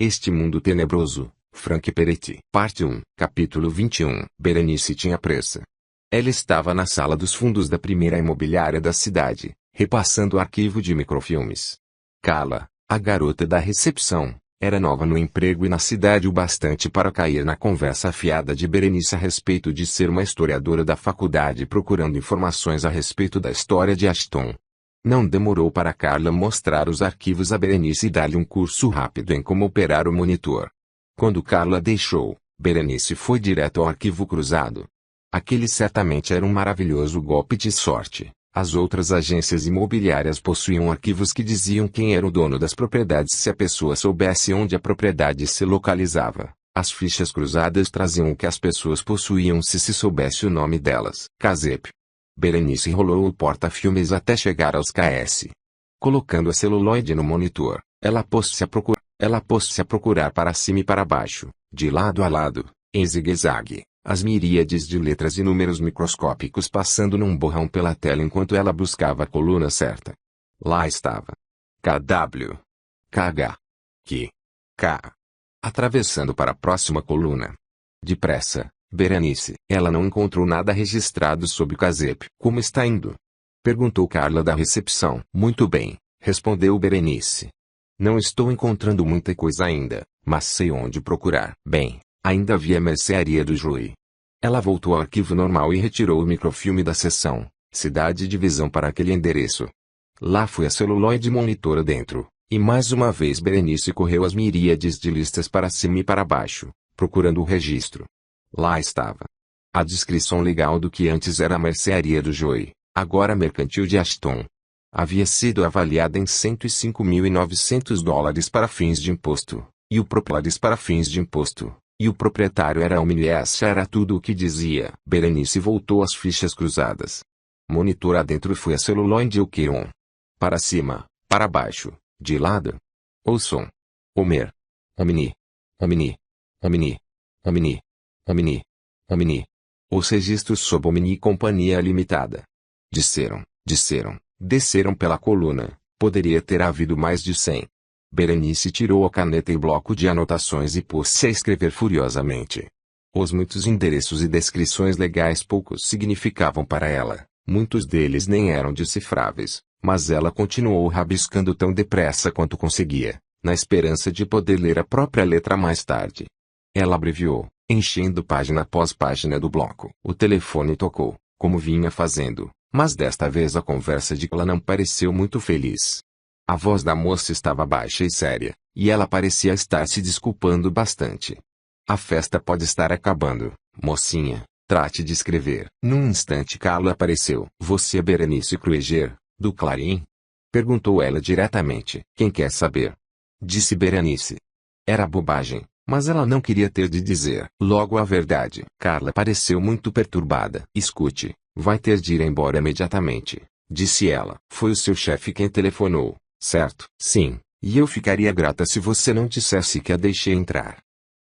Este Mundo Tenebroso, Frank Peretti. Parte 1. Capítulo 21. Berenice tinha pressa. Ela estava na sala dos fundos da primeira imobiliária da cidade, repassando o arquivo de microfilmes. Carla, a garota da recepção, era nova no emprego e na cidade o bastante para cair na conversa afiada de Berenice a respeito de ser uma historiadora da faculdade procurando informações a respeito da história de Ashton. Não demorou para Carla mostrar os arquivos a Berenice e dar-lhe um curso rápido em como operar o monitor. Quando Carla deixou, Berenice foi direto ao arquivo cruzado. Aquele certamente era um maravilhoso golpe de sorte. As outras agências imobiliárias possuíam arquivos que diziam quem era o dono das propriedades se a pessoa soubesse onde a propriedade se localizava. As fichas cruzadas traziam o que as pessoas possuíam se soubesse o nome delas. Casep. Berenice rolou o porta-filmes até chegar aos KS. Colocando a celuloide no monitor, ela pôs-se a procurar para cima e para baixo, de lado a lado, em zigue-zague, as miríades de letras e números microscópicos passando num borrão pela tela enquanto ela buscava a coluna certa. Lá estava. KW. KH. Q. K. Atravessando para a próxima coluna. Depressa, Berenice. Ela não encontrou nada registrado sobre Casep. Como está indo? Perguntou Carla da recepção. Muito bem, respondeu Berenice. Não estou encontrando muita coisa ainda, mas sei onde procurar. Bem, ainda vi a mercearia do Joey. Ela voltou ao arquivo normal e retirou o microfilme da seção, cidade e divisão para aquele endereço. Lá foi a celuloide monitora dentro, e mais uma vez Berenice correu as miríades de listas para cima e para baixo, procurando o registro. Lá estava. A descrição legal do que antes era a mercearia do Joey, agora mercantil de Ashton. Havia sido avaliada em $105.900 para fins de imposto, e o proprietário era homem e essa era tudo o que dizia. Berenice voltou às fichas cruzadas. Monitor adentro foi a celuloide Okeron. Para cima, para baixo, de lado. Ouçam. Homer. Omni. Omni. Omni. Omni. Omni. Omni. Os registros sob Omni Companhia Limitada. Desceram pela coluna. Poderia ter havido mais de 100. Berenice tirou a caneta e bloco de anotações e pôs-se a escrever furiosamente. Os muitos endereços e descrições legais poucos significavam para ela, muitos deles nem eram decifráveis, mas ela continuou rabiscando tão depressa quanto conseguia, na esperança de poder ler a própria letra mais tarde. Ela abreviou, enchendo página após página do bloco. O telefone tocou, como vinha fazendo, mas desta vez a conversa de Carla não pareceu muito feliz. A voz da moça estava baixa e séria, e ela parecia estar se desculpando bastante. A festa pode estar acabando, mocinha, trate de escrever. Num instante Carla apareceu. Você é Berenice Krueger, do Clarim? Perguntou ela diretamente. Quem quer saber? Disse Berenice. Era bobagem, mas ela não queria ter de dizer logo a verdade. Carla pareceu muito perturbada. Escute, vai ter de ir embora imediatamente, disse ela. Foi o seu chefe quem telefonou, certo? Sim, e eu ficaria grata se você não dissesse que a deixei entrar.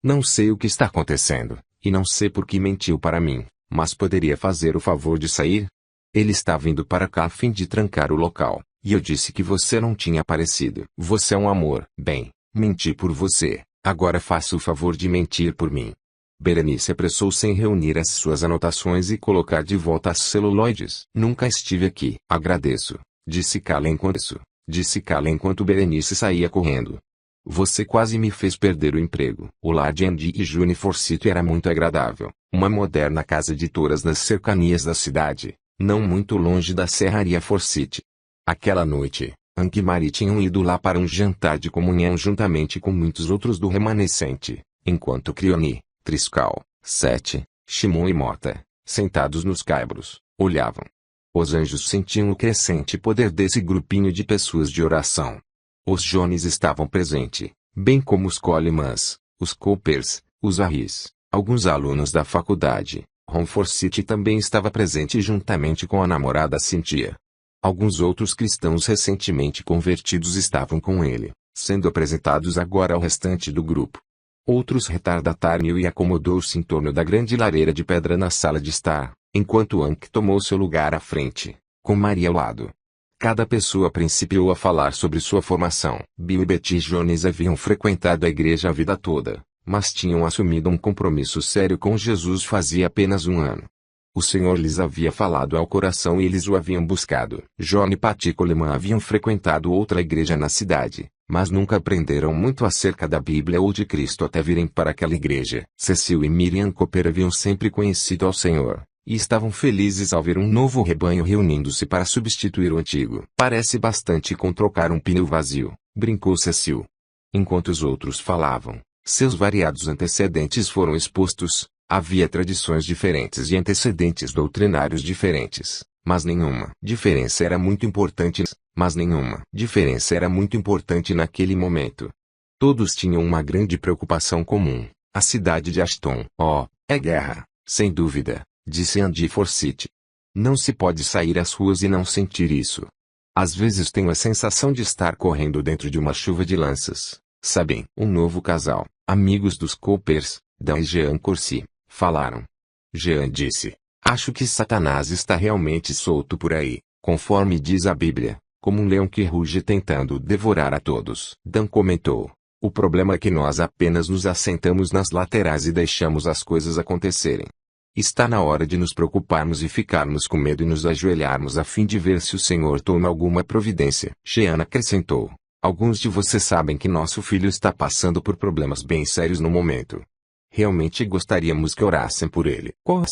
Não sei o que está acontecendo, e não sei por que mentiu para mim, mas poderia fazer o favor de sair? Ele está vindo para cá a fim de trancar o local, e eu disse que você não tinha aparecido. Você é um amor. Bem, menti por você, agora faça o favor de mentir por mim. Berenice apressou-se em reunir as suas anotações e colocar de volta as celuloides. Nunca estive aqui. Agradeço, disse Carla enquanto Berenice saía correndo. Você quase me fez perder o emprego. O lar de Andy e June Forsythe era muito agradável, uma moderna casa de touras nas cercanias da cidade, não muito longe da serraria Forsythe. Aquela noite, Andy e Mary tinham ido lá para um jantar de comunhão juntamente com muitos outros do remanescente, enquanto Crione, Triscal, Seth, Shimon e Mota, sentados nos caibros, olhavam. Os anjos sentiam o crescente poder desse grupinho de pessoas de oração. Os Jones estavam presentes, bem como os Colemans, os Coopers, os Harris, alguns alunos da faculdade. Ron Forsythe também estava presente juntamente com a namorada Cynthia. Alguns outros cristãos recentemente convertidos estavam com ele, sendo apresentados agora ao restante do grupo. Outros retardatários e acomodou-se em torno da grande lareira de pedra na sala de estar, enquanto Ank tomou seu lugar à frente, com Maria ao lado. Cada pessoa principiou a falar sobre sua formação. Bill e Betty Jones haviam frequentado a igreja a vida toda, mas tinham assumido um compromisso sério com Jesus fazia apenas um ano. O Senhor lhes havia falado ao coração e eles o haviam buscado. John e Patty Coleman haviam frequentado outra igreja na cidade, mas nunca aprenderam muito acerca da Bíblia ou de Cristo até virem para aquela igreja. Cecil e Miriam Cooper haviam sempre conhecido ao Senhor, e estavam felizes ao ver um novo rebanho reunindo-se para substituir o antigo. Parece bastante com trocar um pneu vazio, brincou Cecil. Enquanto os outros falavam, seus variados antecedentes foram expostos. Havia tradições diferentes e antecedentes doutrinários diferentes, mas nenhuma diferença era muito importante naquele momento. Todos tinham uma grande preocupação comum, a cidade de Ashton. Oh, é guerra, sem dúvida, disse Andy Forsyth. Não se pode sair às ruas e não sentir isso. Às vezes tenho a sensação de estar correndo dentro de uma chuva de lanças, sabem? Um novo casal, amigos dos Coopers, Dan e Jean Corsi, falaram. Jean disse, acho que Satanás está realmente solto por aí, conforme diz a Bíblia, como um leão que ruge tentando devorar a todos. Dan comentou, o problema é que nós apenas nos assentamos nas laterais e deixamos as coisas acontecerem. Está na hora de nos preocuparmos e ficarmos com medo e nos ajoelharmos a fim de ver se o Senhor toma alguma providência. Jean acrescentou, alguns de vocês sabem que nosso filho está passando por problemas bem sérios no momento. Realmente gostaríamos que orassem por ele. Qual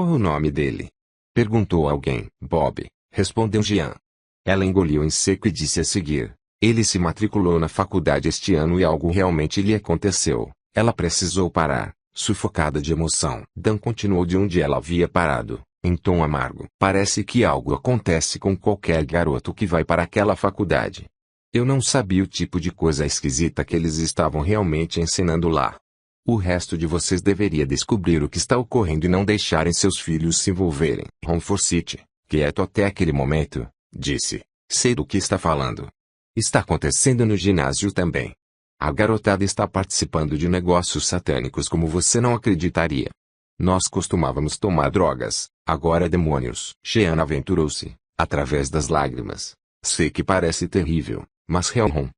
é o nome dele? Perguntou alguém. Bob, respondeu Jean. Ela engoliu em seco e disse a seguir. Ele se matriculou na faculdade este ano e algo realmente lhe aconteceu. Ela precisou parar, sufocada de emoção. Dan continuou de onde ela havia parado, em tom amargo. Parece que algo acontece com qualquer garoto que vai para aquela faculdade. Eu não sabia o tipo de coisa esquisita que eles estavam realmente ensinando lá. O resto de vocês deveria descobrir o que está ocorrendo e não deixarem seus filhos se envolverem. Ron Forsyth, quieto até aquele momento, disse, sei do que está falando. Está acontecendo no ginásio também. A garotada está participando de negócios satânicos como você não acreditaria. Nós costumávamos tomar drogas, agora demônios. Jean aventurou-se, através das lágrimas. Sei que parece terrível, mas Ron.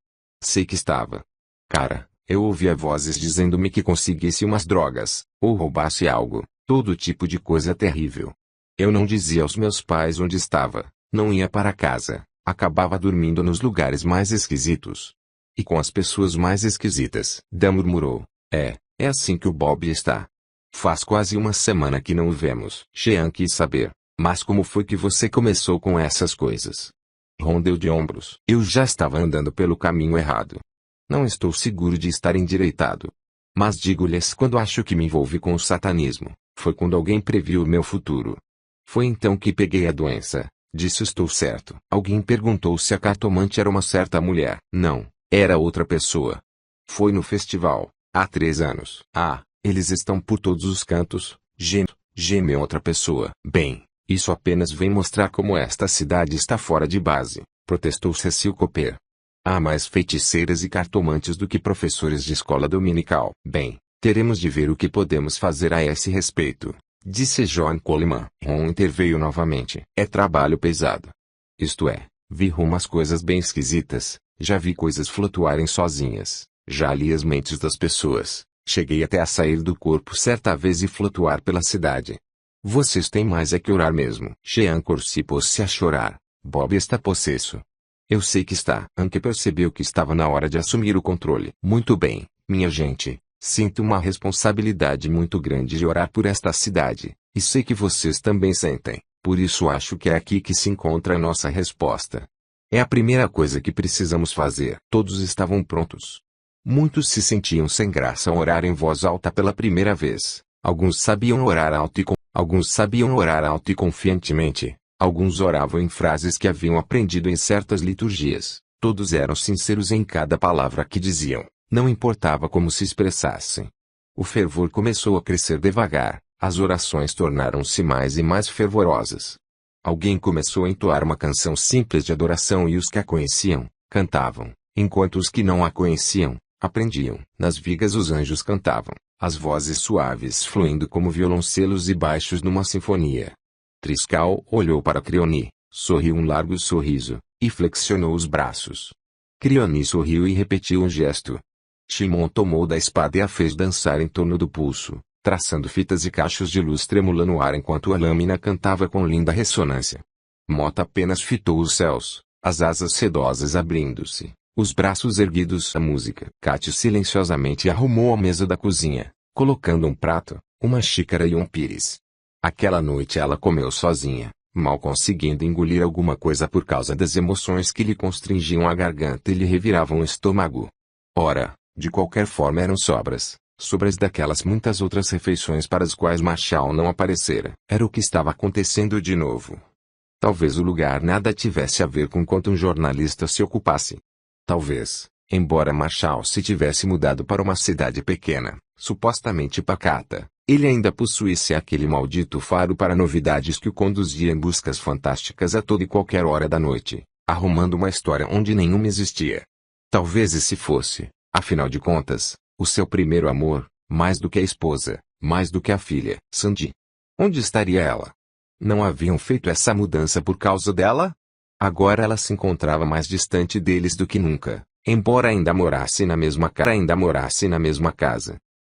Sei que estava. Cara. Eu ouvia vozes dizendo-me que conseguisse umas drogas, ou roubasse algo, todo tipo de coisa terrível. Eu não dizia aos meus pais onde estava, não ia para casa, acabava dormindo nos lugares mais esquisitos. E com as pessoas mais esquisitas. Dan murmurou, é assim que o Bob está. Faz quase uma semana que não o vemos. Jean quis saber, mas como foi que você começou com essas coisas? Ron deu de ombros. Eu já estava andando pelo caminho errado. Não estou seguro de estar endireitado. Mas digo-lhes quando acho que me envolvi com o satanismo, foi quando alguém previu o meu futuro. Foi então que peguei a doença, disse estou certo. Alguém perguntou se a cartomante era uma certa mulher. Não, era outra pessoa. Foi no festival, há 3 anos. Ah, eles estão por todos os cantos, gemeu outra pessoa. Bem, isso apenas vem mostrar como esta cidade está fora de base, protestou Cecil Cooper. Há mais feiticeiras e cartomantes do que professores de escola dominical. Bem, teremos de ver o que podemos fazer a esse respeito, disse John Coleman. Ron interveio novamente. É trabalho pesado. Isto é, vi umas coisas bem esquisitas, já vi coisas flutuarem sozinhas, já li as mentes das pessoas, cheguei até a sair do corpo certa vez e flutuar pela cidade. Vocês têm mais é que orar mesmo. Jean Corsi pôs-se a chorar. Bob está possesso. Eu sei que está. Anke percebeu que estava na hora de assumir o controle. Muito bem, minha gente. Sinto uma responsabilidade muito grande de orar por esta cidade, e sei que vocês também sentem. Por isso acho que é aqui que se encontra a nossa resposta. É a primeira coisa que precisamos fazer. Todos estavam prontos. Muitos se sentiam sem graça ao orar em voz alta pela primeira vez. Alguns sabiam orar alto e confiantemente. Alguns oravam em frases que haviam aprendido em certas liturgias. Todos eram sinceros em cada palavra que diziam, não importava como se expressassem. O fervor começou a crescer devagar, as orações tornaram-se mais e mais fervorosas. Alguém começou a entoar uma canção simples de adoração e os que a conheciam, cantavam, enquanto os que não a conheciam, aprendiam. Nas vigas os anjos cantavam, as vozes suaves fluindo como violoncelos e baixos numa sinfonia. Triscal olhou para Creone, Sorriu um largo sorriso, e flexionou os braços. Crioni sorriu e repetiu um gesto. Shimon tomou da espada e a fez dançar em torno do pulso, traçando fitas e cachos de luz trêmula no ar enquanto a lâmina cantava com linda ressonância. Mota apenas fitou os céus, as asas sedosas abrindo-se, os braços erguidos à música. Kat silenciosamente arrumou a mesa da cozinha, colocando um prato, uma xícara e um pires. Aquela noite ela comeu sozinha, mal conseguindo engolir alguma coisa por causa das emoções que lhe constringiam a garganta e lhe reviravam o estômago. Ora, de qualquer forma eram sobras daquelas muitas outras refeições para as quais Marshall não aparecera. Era o que estava acontecendo de novo. Talvez o lugar nada tivesse a ver com quanto um jornalista se ocupasse. Talvez, embora Marshall se tivesse mudado para uma cidade pequena, supostamente pacata, ele ainda possuísse aquele maldito faro para novidades que o conduzia em buscas fantásticas a toda e qualquer hora da noite, arrumando uma história onde nenhuma existia. Talvez esse fosse, afinal de contas, o seu primeiro amor, mais do que a esposa, mais do que a filha. Sandy. Onde estaria ela? Não haviam feito essa mudança por causa dela? Agora ela se encontrava mais distante deles do que nunca, embora ainda morasse na mesma casa.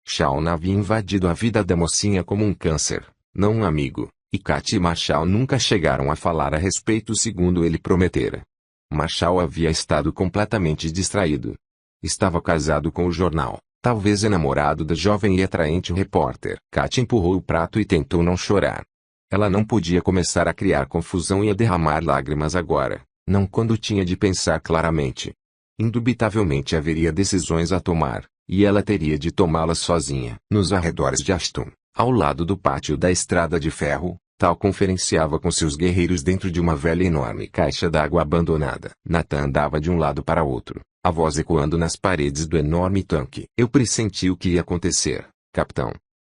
Shawn havia invadido a vida da mocinha como um câncer, não um amigo, e Kat e Marshall nunca chegaram a falar a respeito segundo ele prometera. Marshall havia estado completamente distraído. Estava casado com o jornal, talvez enamorado da jovem e atraente repórter. Kat empurrou o prato e tentou não chorar. Ela não podia começar a criar confusão e a derramar lágrimas agora, não quando tinha de pensar claramente. Indubitavelmente haveria decisões a tomar, e ela teria de tomá-las sozinha. Nos arredores de Ashton, ao lado do pátio da estrada de ferro, Tal conferenciava com seus guerreiros dentro de uma velha e enorme caixa d'água abandonada. Nathan andava de um lado para outro, a voz ecoando nas paredes do enorme tanque. Eu pressenti o que ia acontecer, capitão.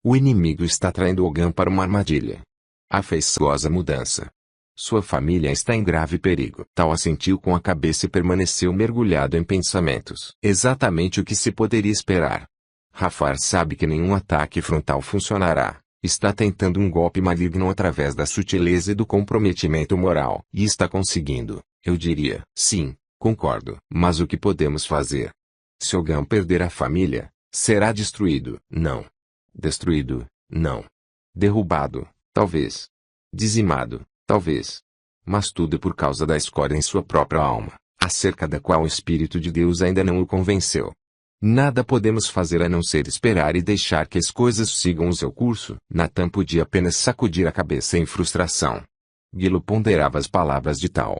O inimigo está traindo Ogan para uma armadilha. Afeiçosa mudança. Sua família está em grave perigo. Tal assentiu com a cabeça e permaneceu mergulhado em pensamentos. Exatamente o que se poderia esperar. Rafar sabe que nenhum ataque frontal funcionará. Está tentando um golpe maligno através da sutileza e do comprometimento moral. E está conseguindo, eu diria. Sim, concordo. Mas o que podemos fazer? Se Ogan perder a família, será destruído. Não. Destruído, não. Derrubado, talvez. Dizimado, talvez. Mas tudo por causa da escória em sua própria alma, acerca da qual o Espírito de Deus ainda não o convenceu. Nada podemos fazer a não ser esperar e deixar que as coisas sigam o seu curso. Nathan podia apenas sacudir a cabeça em frustração. Gilo ponderava as palavras de Tal.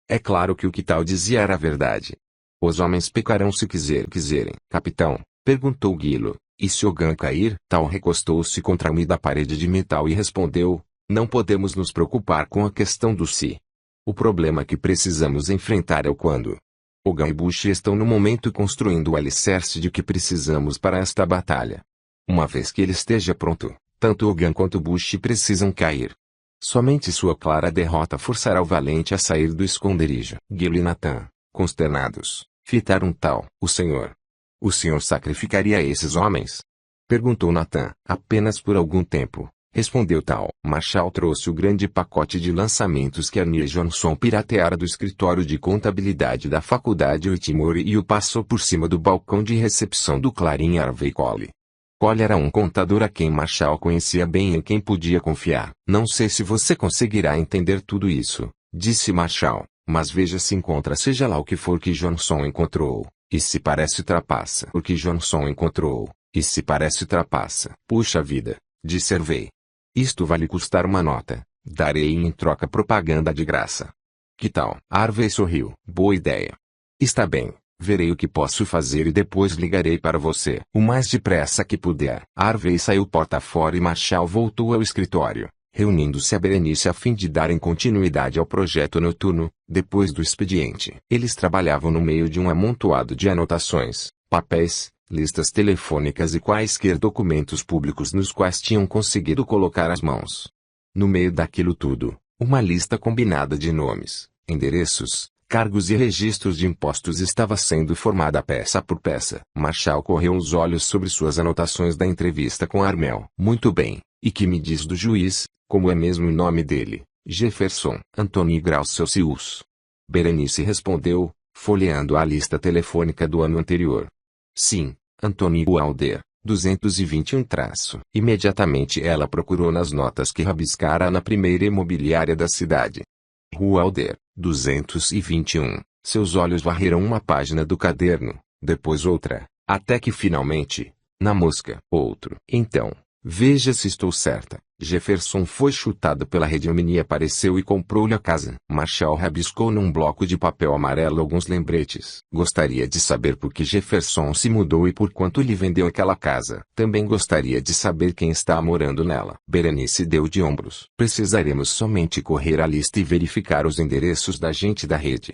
É claro que o que Tal dizia era verdade. Os homens pecarão se quiserem. Capitão, perguntou Gilo, e se Ogan cair? Tal recostou-se contra a umida parede de metal e respondeu, não podemos nos preocupar com a questão do se. O problema que precisamos enfrentar é o quando. Ogan e Bush estão no momento construindo o alicerce de que precisamos para esta batalha. Uma vez que ele esteja pronto, tanto Ogan quanto Bush precisam cair. Somente sua clara derrota forçará o valente a sair do esconderijo. Gilo e Nathan, consternados, fitaram Tal. O senhor sacrificaria esses homens? Perguntou Nathan. Apenas por algum tempo, respondeu Tal. Marshall trouxe o grande pacote de lançamentos que Arnie Johnson pirateara do escritório de contabilidade da faculdade Whitmore e o passou por cima do balcão de recepção do Clarim Harvey Cole. Cole era um contador a quem Marshall conhecia bem e em quem podia confiar. Não sei se você conseguirá entender tudo isso, disse Marshall, mas veja se encontra seja lá o que for que Johnson encontrou, e se parece trapaça. O que Johnson encontrou, e se parece trapaça. Puxa vida, disse Harvey. Isto vai lhe custar uma nota. Darei em troca propaganda de graça. Que tal? Harvey sorriu. Boa ideia. Está bem. Verei o que posso fazer e depois ligarei para você. O mais depressa que puder. Harvey saiu porta fora e Marshall voltou ao escritório, reunindo-se a Berenice a fim de darem continuidade ao projeto noturno, depois do expediente. Eles trabalhavam no meio de um amontoado de anotações, papéis, listas telefônicas e quaisquer documentos públicos nos quais tinham conseguido colocar as mãos. No meio daquilo tudo, uma lista combinada de nomes, endereços, cargos e registros de impostos estava sendo formada peça por peça. Marshall correu os olhos sobre suas anotações da entrevista com Armel. Muito bem, e que me diz do juiz, como é mesmo o nome dele? Jefferson Antônio Grau-Celsius. Berenice respondeu, folheando a lista telefônica do ano anterior. Sim, Antônio Alder, 221 traço. Imediatamente ela procurou nas notas que rabiscara na primeira imobiliária da cidade. Rua Alder, 221. Seus olhos varreram uma página do caderno, depois outra, até que finalmente, na mosca, outro. Então, veja se estou certa. Jefferson foi chutado pela rede. Omni apareceu e comprou-lhe a casa. Marshall rabiscou num bloco de papel amarelo alguns lembretes. Gostaria de saber por que Jefferson se mudou e por quanto lhe vendeu aquela casa. Também gostaria de saber quem está morando nela. Berenice deu de ombros. Precisaremos somente correr a lista e verificar os endereços da gente da rede.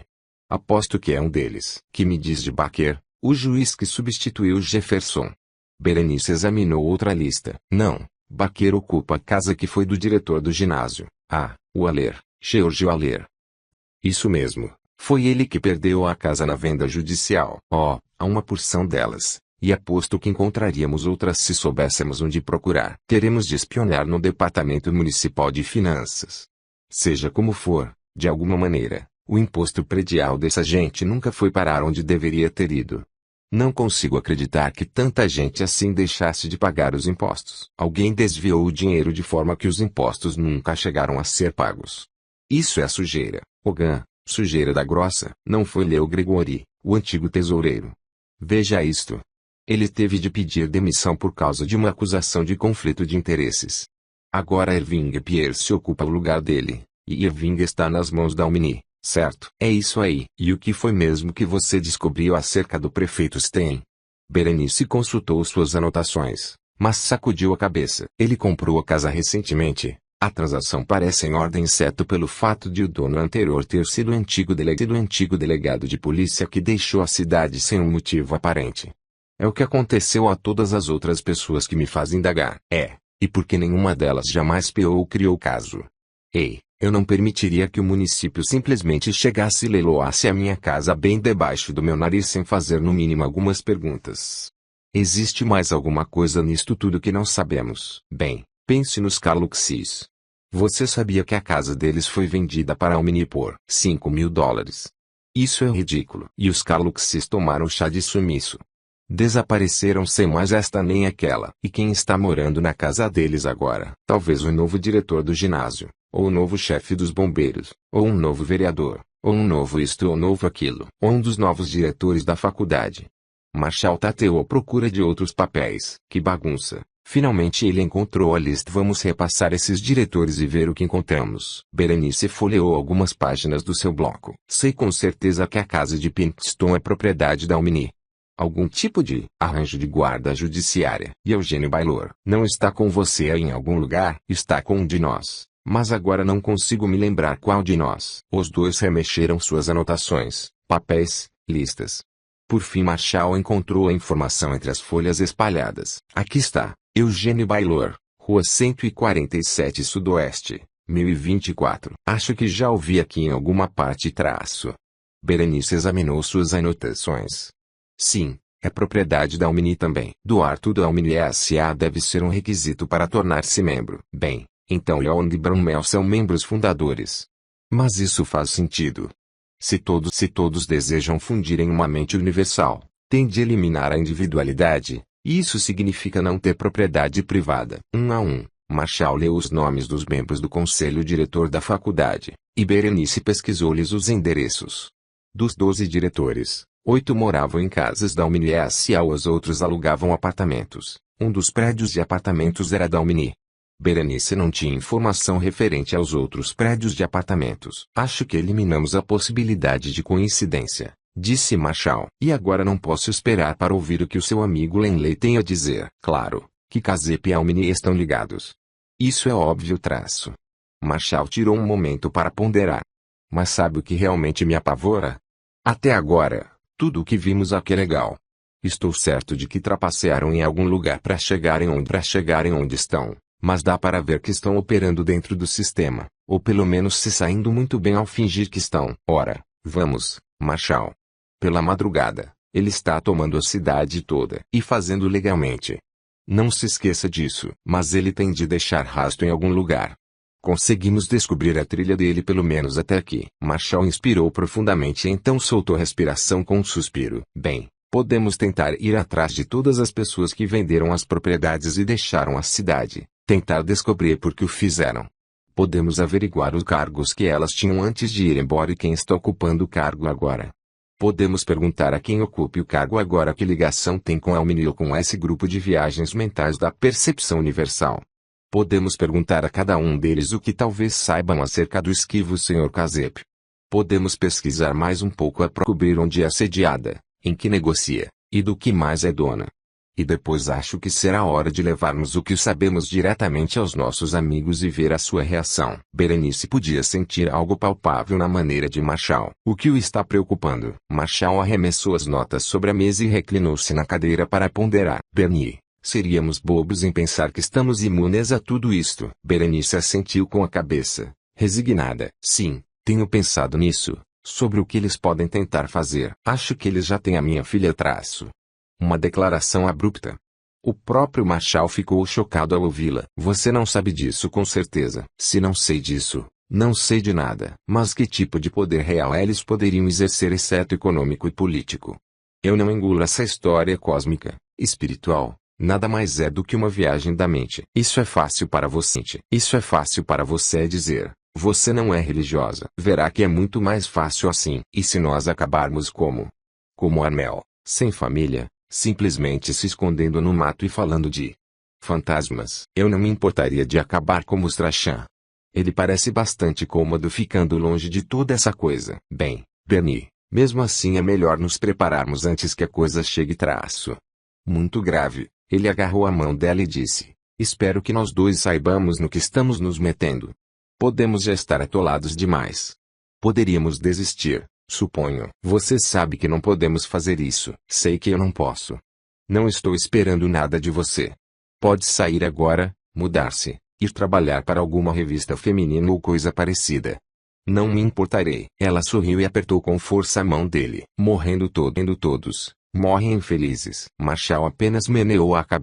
Aposto que é um deles. Que me diz de Baker, o juiz que substituiu Jefferson? Berenice examinou outra lista. Não. Baker ocupa a casa que foi do diretor do ginásio, o Aller, George Aller. Isso mesmo, foi ele que perdeu a casa na venda judicial. Há uma porção delas, e aposto que encontraríamos outras se soubéssemos onde procurar. Teremos de espionar no Departamento Municipal de Finanças. Seja como for, de alguma maneira, o imposto predial dessa gente nunca foi parar onde deveria ter ido. Não consigo acreditar que tanta gente assim deixasse de pagar os impostos. Alguém desviou o dinheiro de forma que os impostos nunca chegaram a ser pagos. Isso é sujeira, Hogan, sujeira da grossa. Não foi Leo Gregori, o antigo tesoureiro. Veja isto. Ele teve de pedir demissão por causa de uma acusação de conflito de interesses. Agora Irving Pierce ocupa o lugar dele, e Irving está nas mãos da Omni. Certo. É isso aí. E o que foi mesmo que você descobriu acerca do prefeito Stein? Berenice consultou suas anotações, mas sacudiu a cabeça. Ele comprou a casa recentemente. A transação parece em ordem exceto pelo fato de o dono anterior ter sido o antigo delegado de polícia que deixou a cidade sem um motivo aparente. É o que aconteceu a todas as outras pessoas que me fazem indagar. E porque nenhuma delas jamais peou ou criou caso. Ei. Eu não permitiria que o município simplesmente chegasse e leiloasse a minha casa bem debaixo do meu nariz sem fazer no mínimo algumas perguntas. Existe mais alguma coisa nisto tudo que não sabemos? Bem, pense nos Carluxys. Você sabia que a casa deles foi vendida para a Omni por $5.000? Isso é ridículo. E os Carluxys tomaram chá de sumiço. Desapareceram sem mais esta nem aquela. E quem está morando na casa deles agora? Talvez o novo diretor do ginásio, ou o novo chefe dos bombeiros, ou um novo vereador, ou um novo isto ou novo aquilo, ou um dos novos diretores da faculdade. Marshall tateou à procura de outros papéis. Que bagunça. Finalmente ele encontrou a lista. Vamos repassar esses diretores e ver o que encontramos. Berenice folheou algumas páginas do seu bloco. Sei com certeza que a casa de Pinkston é propriedade da Omni. Algum tipo de arranjo de guarda judiciária. E Eugênio Baylor não está com você aí em algum lugar? Está com um de nós. Mas agora não consigo me lembrar qual de nós. Os dois remexeram suas anotações, papéis, listas. Por fim Marshall encontrou a informação entre as folhas espalhadas. Aqui está, Eugênio Baylor, Rua 147 Sudoeste, 1024. Acho que já ouvi aqui em alguma parte traço. Berenice examinou suas anotações. Sim, é propriedade da Omni também. Doar tudo à Omni S.A. deve ser um requisito para tornar-se membro. Bem, então Leon e Brumel são membros fundadores. Mas isso faz sentido. Se todos desejam fundir em uma mente universal, tem de eliminar a individualidade, e isso significa não ter propriedade privada. 1 a 1, Marshall leu os nomes dos membros do conselho diretor da faculdade, e Berenice pesquisou-lhes os endereços. Dos 12 diretores, 8 moravam em casas da Omni S.A. Os outros alugavam apartamentos. Um dos prédios de apartamentos era da Omni. Berenice não tinha informação referente aos outros prédios de apartamentos. Acho que eliminamos a possibilidade de coincidência, disse Marshall. E agora não posso esperar para ouvir o que o seu amigo Lenley tem a dizer. Claro, que Casep e a Omni estão ligados. Isso é óbvio traço. Marshall tirou um momento para ponderar. Mas sabe o que realmente me apavora? Até agora, tudo o que vimos aqui é legal. Estou certo de que trapacearam em algum lugar para chegarem onde estão. Mas dá para ver que estão operando dentro do sistema, ou pelo menos se saindo muito bem ao fingir que estão. Ora, vamos, Marshall. Pela madrugada, ele está tomando a cidade toda e fazendo legalmente. Não se esqueça disso. Mas ele tem de deixar rastro em algum lugar. Conseguimos descobrir a trilha dele pelo menos até aqui. Marshall inspirou profundamente e então soltou a respiração com um suspiro. Bem, podemos tentar ir atrás de todas as pessoas que venderam as propriedades e deixaram a cidade. Tentar descobrir por que o fizeram. Podemos averiguar os cargos que elas tinham antes de ir embora e quem está ocupando o cargo agora. Podemos perguntar a quem ocupe o cargo agora que ligação tem com Elmini ou com esse grupo de viagens mentais da percepção universal. Podemos perguntar a cada um deles o que talvez saibam acerca do esquivo Sr. Kazep. Podemos pesquisar mais um pouco a descobrir onde é sediada, em que negocia, e do que mais é dona. E depois acho que será hora de levarmos o que sabemos diretamente aos nossos amigos e ver a sua reação. Berenice podia sentir algo palpável na maneira de Marshall. O que o está preocupando? Marshall arremessou as notas sobre a mesa e reclinou-se na cadeira para ponderar. Bernie. Seríamos bobos em pensar que estamos imunes a tudo isto. Berenice assentiu com a cabeça, resignada. Sim, tenho pensado nisso, sobre o que eles podem tentar fazer. Acho que eles já têm a minha filha traço. Uma declaração abrupta. O próprio Marshall ficou chocado ao ouvi-la. Você não sabe disso com certeza. Se não sei disso, não sei de nada. Mas que tipo de poder real eles poderiam exercer exceto econômico e político? Eu não engulo essa história cósmica, espiritual. Nada mais é do que uma viagem da mente. Isso é fácil para você. Isso é fácil para você dizer. Você não é religiosa. Verá que é muito mais fácil assim. E se nós acabarmos como Armel, sem família, simplesmente se escondendo no mato e falando de fantasmas? Eu não me importaria de acabar como Strachan. Ele parece bastante cômodo ficando longe de toda essa coisa. Bem, Bernie, mesmo assim é melhor nos prepararmos antes que a coisa chegue traço. Muito grave. Ele agarrou a mão dela e disse: espero que nós dois saibamos no que estamos nos metendo. Podemos já estar atolados demais. Poderíamos desistir, suponho. Você sabe que não podemos fazer isso. Sei que eu não posso. Não estou esperando nada de você. Pode sair agora, mudar-se, ir trabalhar para alguma revista feminina ou coisa parecida. Não me importarei. Ela sorriu e apertou com força a mão dele. Morrendo todos. Morrem infelizes. Marshall apenas meneou a cabeça.